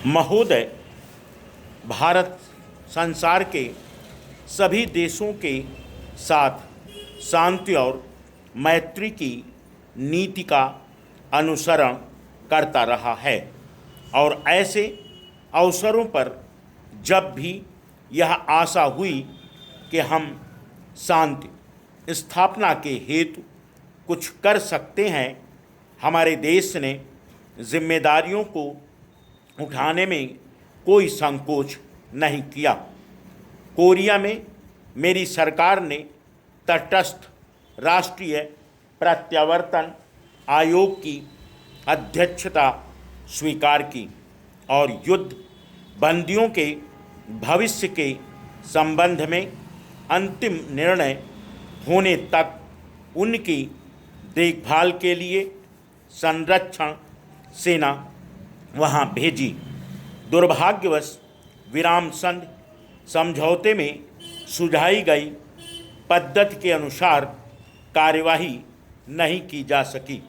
महोदय, भारत संसार के सभी देशों के साथ शांति और मैत्री की नीति का अनुसरण करता रहा है और ऐसे अवसरों पर जब भी यह आशा हुई कि हम शांति स्थापना के हेतु कुछ कर सकते हैं, हमारे देश ने जिम्मेदारियों को उठाने में कोई संकोच नहीं किया। कोरिया में मेरी सरकार ने तटस्थ राष्ट्रीय प्रत्यावर्तन आयोग की अध्यक्षता स्वीकार की और युद्ध बंदियों के भविष्य के संबंध में अंतिम निर्णय होने तक उनकी देखभाल के लिए संरक्षण सेना वहां भेजी। दुर्भाग्यवश विराम संधि समझौते में सुझाई गई पद्धति के अनुसार कार्यवाही नहीं की जा सकी,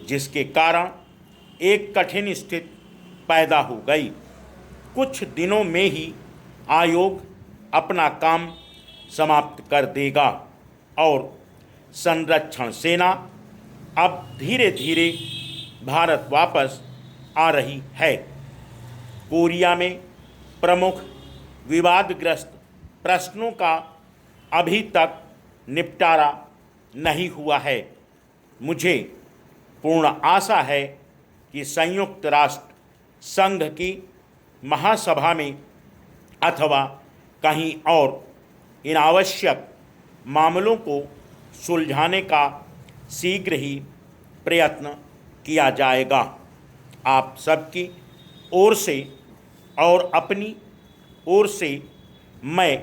जिसके कारण एक कठिन स्थिति पैदा हो गई। कुछ दिनों में ही आयोग अपना काम समाप्त कर देगा और संरक्षण सेना अब धीरे धीरे भारत वापस आ रही है। कोरिया में प्रमुख विवादग्रस्त प्रश्नों का अभी तक निपटारा नहीं हुआ है। मुझे पूर्ण आशा है कि संयुक्त राष्ट्र संघ की महासभा में अथवा कहीं और इन आवश्यक मामलों को सुलझाने का शीघ्र ही प्रयत्न किया जाएगा। आप सबकी ओर से और अपनी ओर से मैं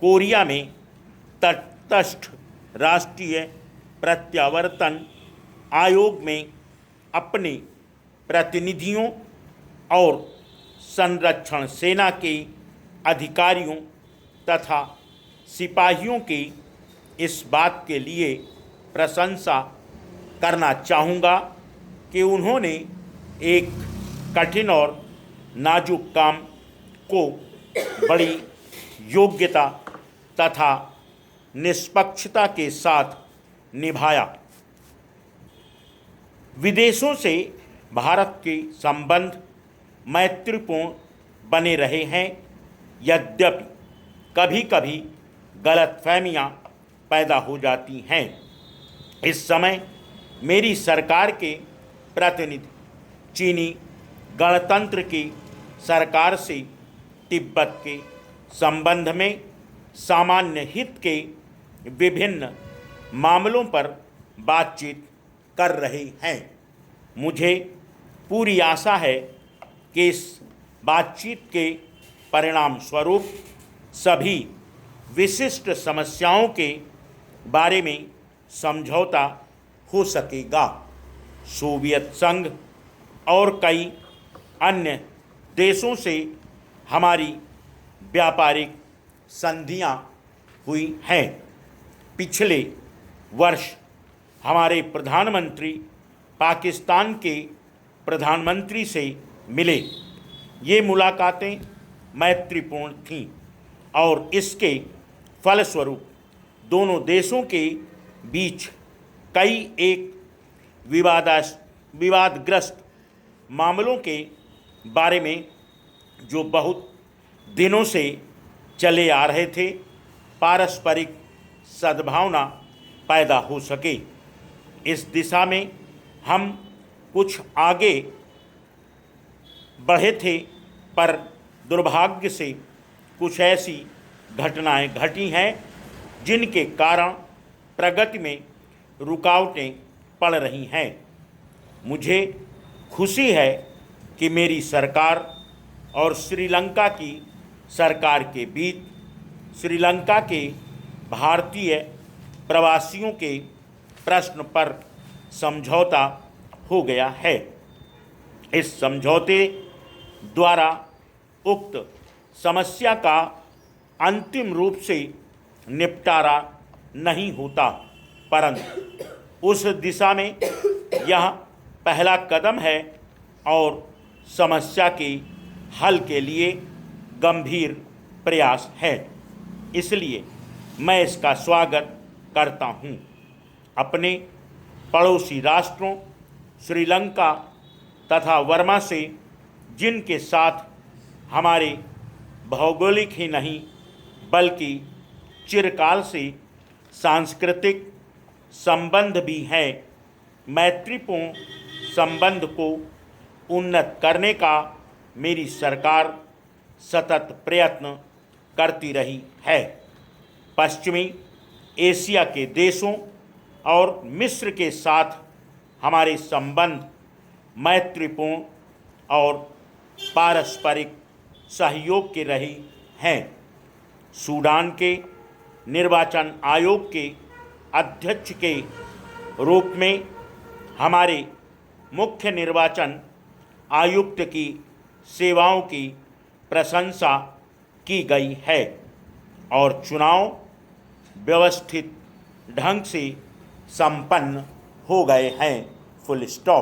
कोरिया में तटस्थ राष्ट्रीय प्रत्यावर्तन आयोग में अपने प्रतिनिधियों और संरक्षण सेना के अधिकारियों तथा सिपाहियों की इस बात के लिए प्रशंसा करना चाहूँगा कि उन्होंने एक कठिन और नाजुक काम को बड़ी योग्यता तथा निष्पक्षता के साथ निभाया। विदेशों से भारत के संबंध मैत्रीपूर्ण बने रहे हैं, यद्यपि कभी कभी गलतफहमियां पैदा हो जाती हैं। इस समय मेरी सरकार के प्रतिनिधि चीनी गणतंत्र की सरकार से तिब्बत के संबंध में सामान्य हित के विभिन्न मामलों पर बातचीत कर रहे हैं। मुझे पूरी आशा है कि इस बातचीत के परिणाम स्वरूप सभी विशिष्ट समस्याओं के बारे में समझौता हो सकेगा। सोवियत संघ और कई अन्य देशों से हमारी व्यापारिक संधियां हुई हैं। पिछले वर्ष हमारे प्रधानमंत्री पाकिस्तान के प्रधानमंत्री से मिले। ये मुलाकातें मैत्रीपूर्ण थीं और इसके फलस्वरूप दोनों देशों के बीच कई एक विवादग्रस्त मामलों के बारे में जो बहुत दिनों से चले आ रहे थे, पारस्परिक सद्भावना पैदा हो सके। इस दिशा में हम कुछ आगे बढ़े थे, पर दुर्भाग्य से कुछ ऐसी घटनाएं घटी हैं जिनके कारण प्रगति में रुकावटें पड़ रही हैं। मुझे खुशी है कि मेरी सरकार और श्रीलंका की सरकार के बीच श्रीलंका के भारतीय प्रवासियों के प्रश्न पर समझौता हो गया है। इस समझौते द्वारा उक्त समस्या का अंतिम रूप से निपटारा नहीं होता, परंतु उस दिशा में यह पहला कदम है और समस्या के हल के लिए गंभीर प्रयास है। इसलिए मैं इसका स्वागत करता हूँ। अपने पड़ोसी राष्ट्रों श्रीलंका तथा वर्मा से, जिनके साथ हमारे भौगोलिक ही नहीं बल्कि चिरकाल से सांस्कृतिक संबंध भी हैं, मैत्रीपूर्ण संबंध को उन्नत करने का मेरी सरकार सतत प्रयत्न करती रही है। पश्चिमी एशिया के देशों और मिस्र के साथ हमारे संबंध मैत्रीपूर्ण और पारस्परिक सहयोग के रहे हैं। सूडान के निर्वाचन आयोग के अध्यक्ष के रूप में हमारे मुख्य निर्वाचन आयुक्त की सेवाओं की प्रशंसा की गई है और चुनाव व्यवस्थित ढंग से संपन्न हो गए हैं। Full stop.